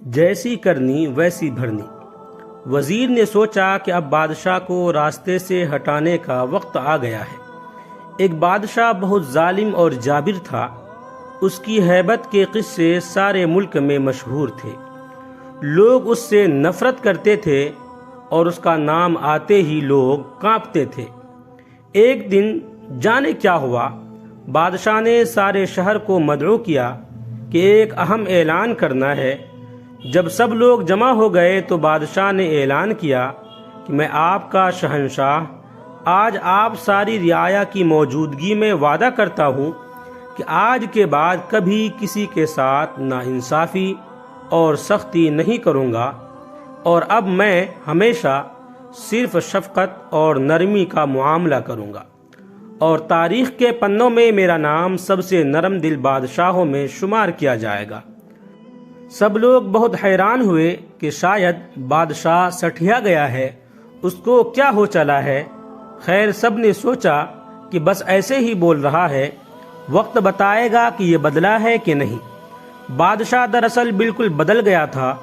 جیسی کرنی ویسی بھرنی۔ وزیر نے سوچا کہ اب بادشاہ کو راستے سے ہٹانے کا وقت آ گیا ہے۔ ایک بادشاہ بہت ظالم اور جابر تھا۔ اس کی ہیبت کے قصے سارے ملک میں مشہور تھے۔ لوگ اس سے نفرت کرتے تھے اور اس کا نام آتے ہی لوگ کانپتے تھے۔ ایک دن جانے کیا ہوا، بادشاہ نے سارے شہر کو مدعو کیا کہ ایک اہم اعلان کرنا ہے۔ جب سب لوگ جمع ہو گئے تو بادشاہ نے اعلان کیا کہ میں آپ کا شہنشاہ آج آپ ساری رعایا کی موجودگی میں وعدہ کرتا ہوں کہ آج کے بعد کبھی کسی کے ساتھ ناانصافی اور سختی نہیں کروں گا، اور اب میں ہمیشہ صرف شفقت اور نرمی کا معاملہ کروں گا، اور تاریخ کے پنوں میں میرا نام سب سے نرم دل بادشاہوں میں شمار کیا جائے گا۔ سب لوگ بہت حیران ہوئے کہ شاید بادشاہ سٹھیا گیا ہے، اس کو کیا ہو چلا ہے۔ خیر، سب نے سوچا کہ بس ایسے ہی بول رہا ہے، وقت بتائے گا کہ یہ بدلا ہے کہ نہیں۔ بادشاہ دراصل بالکل بدل گیا تھا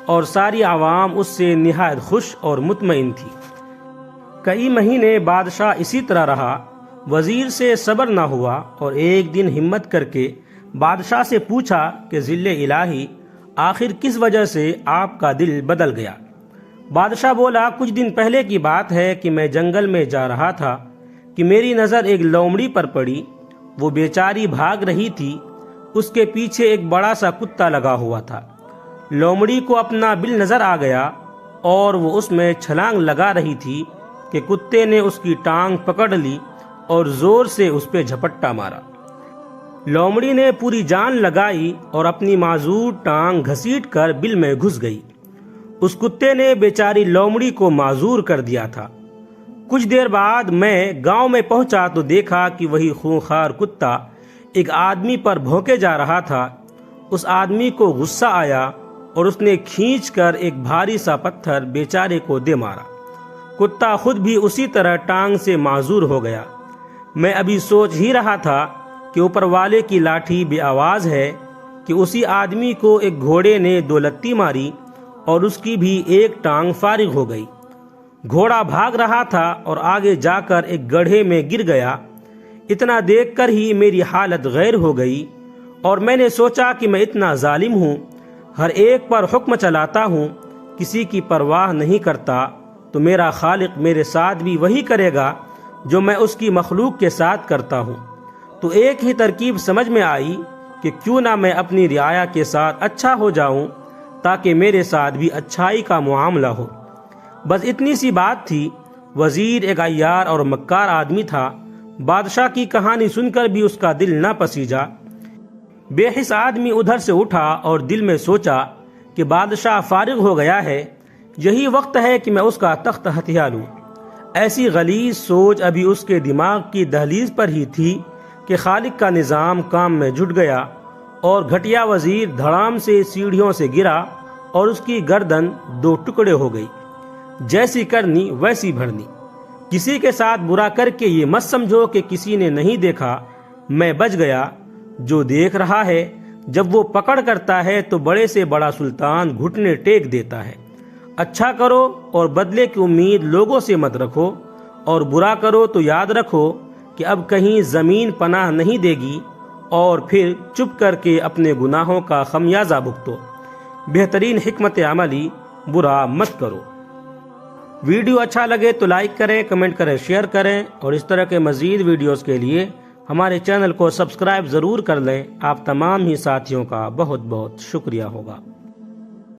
اور ساری عوام اس سے نہایت خوش اور مطمئن تھی۔ کئی مہینے بادشاہ اسی طرح رہا۔ وزیر سے صبر نہ ہوا اور ایک دن ہمت کر کے بادشاہ سے پوچھا کہ ذل الہی، آخر کس وجہ سے آپ کا دل بدل گیا؟ بادشاہ بولا، کچھ دن پہلے کی بات ہے کہ میں جنگل میں جا رہا تھا کہ میری نظر ایک لومڑی پر پڑی۔ وہ بیچاری بھاگ رہی تھی، اس کے پیچھے ایک بڑا سا کتا لگا ہوا تھا۔ لومڑی کو اپنا بل نظر آ گیا اور وہ اس میں چھلانگ لگا رہی تھی کہ کتے نے اس کی ٹانگ پکڑ لی اور زور سے اس پہ جھپٹا مارا۔ لومڑی نے پوری جان لگائی اور اپنی معذور ٹانگ گھسیٹ کر بل میں گھس گئی۔ اس کتے نے بیچاری لومڑی کو معذور کر دیا تھا۔ کچھ دیر بعد میں گاؤں میں پہنچا تو دیکھا کہ وہی خونخوار کتا ایک آدمی پر بھونکے جا رہا تھا۔ اس آدمی کو غصہ آیا اور اس نے کھینچ کر ایک بھاری سا پتھر بیچارے کو دے مارا۔ کتا خود بھی اسی طرح ٹانگ سے معذور ہو گیا۔ میں ابھی سوچ ہی رہا تھا کہ اوپر والے کی لاٹھی بے آواز ہے کہ اسی آدمی کو ایک گھوڑے نے 2 لتی ماری اور اس کی بھی ایک ٹانگ فارغ ہو گئی۔ گھوڑا بھاگ رہا تھا اور آگے جا کر ایک گڑھے میں گر گیا۔ اتنا دیکھ کر ہی میری حالت غیر ہو گئی اور میں نے سوچا کہ میں اتنا ظالم ہوں، ہر ایک پر حکم چلاتا ہوں، کسی کی پرواہ نہیں کرتا، تو میرا خالق میرے ساتھ بھی وہی کرے گا جو میں اس کی مخلوق کے ساتھ کرتا ہوں۔ تو ایک ہی ترکیب سمجھ میں آئی کہ کیوں نہ میں اپنی رعایا کے ساتھ اچھا ہو جاؤں تاکہ میرے ساتھ بھی اچھائی کا معاملہ ہو۔ بس اتنی سی بات تھی۔ وزیر ایک عیار اور مکار آدمی تھا۔ بادشاہ کی کہانی سن کر بھی اس کا دل نہ پسیجا۔ بے حس آدمی ادھر سے اٹھا اور دل میں سوچا کہ بادشاہ فارغ ہو گیا ہے، یہی وقت ہے کہ میں اس کا تخت ہتھیا لوں۔ ایسی غلیظ سوچ ابھی اس کے دماغ کی دہلیز پر ہی تھی کہ خالق کا نظام کام میں جٹ گیا اور گھٹیا وزیر دھڑام سے سیڑھیوں سے گرا اور اس کی گردن 2 ٹکڑے ہو گئی۔ جیسی کرنی ویسی بھرنی۔ کسی کے ساتھ برا کر کے یہ مت سمجھو کہ کسی نے نہیں دیکھا، میں بچ گیا۔ جو دیکھ رہا ہے جب وہ پکڑ کرتا ہے تو بڑے سے بڑا سلطان گھٹنے ٹیک دیتا ہے۔ اچھا کرو اور بدلے کی امید لوگوں سے مت رکھو، اور برا کرو تو یاد رکھو کہ اب کہیں زمین پناہ نہیں دے گی، اور پھر چپ کر کے اپنے گناہوں کا خمیازہ بھگتو۔ بہترین حکمت عملی، برا مت کرو۔ ویڈیو اچھا لگے تو لائک کریں، کمنٹ کریں، شیئر کریں، اور اس طرح کے مزید ویڈیوز کے لیے ہمارے چینل کو سبسکرائب ضرور کر لیں۔ آپ تمام ہی ساتھیوں کا بہت بہت شکریہ ہوگا۔